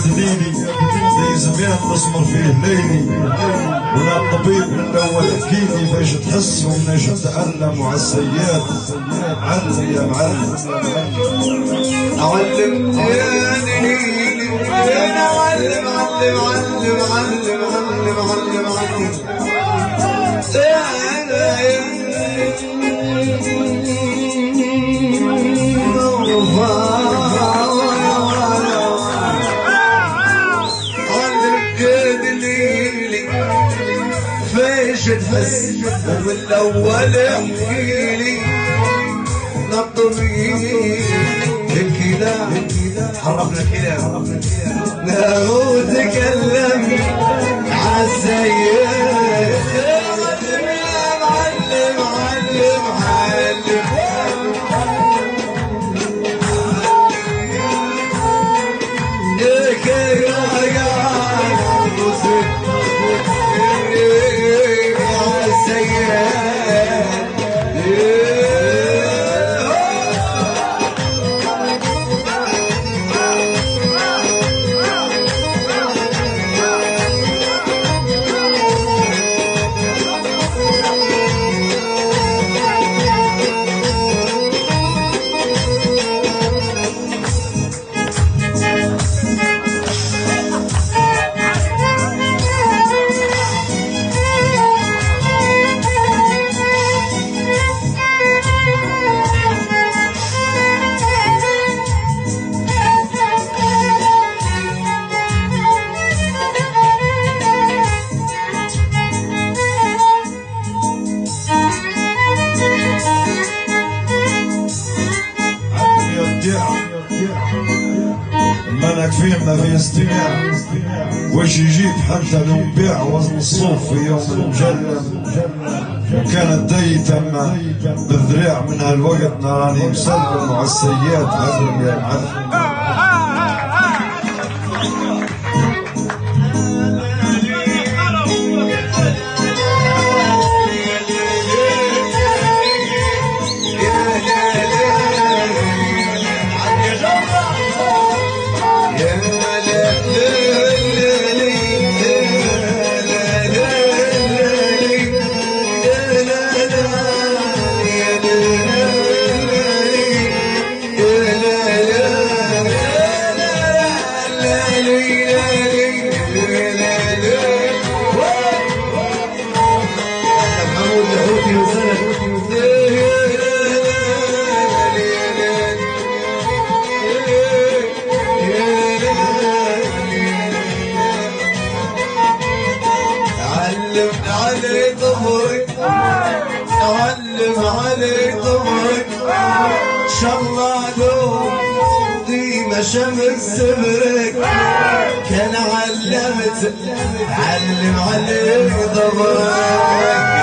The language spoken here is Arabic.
دليلي زي زمان نسمر فيه ليلي ولا الطبيب من الاول حكيلي باش تحس ومناش تألم وعالسياد علم يا معلم علم يا دليلي انا علم علم علم علم علم علم علم تحس والاول احكيلي نطبيب الكلام حرفنا كلام لا هو تكلم عالسيد معلم معلم معلم مالك فيه ما في استماع واش يجيب حتى لو نبيع وزن الصوف في يوم المجلم وكانت دي تم بالذراع من هالوقت نراني مسلم على السياد علم يا معلم علي ظهرك علم علي ظهرك شالله لو ديما شمس سبرك كان علمت علم علي ظهرك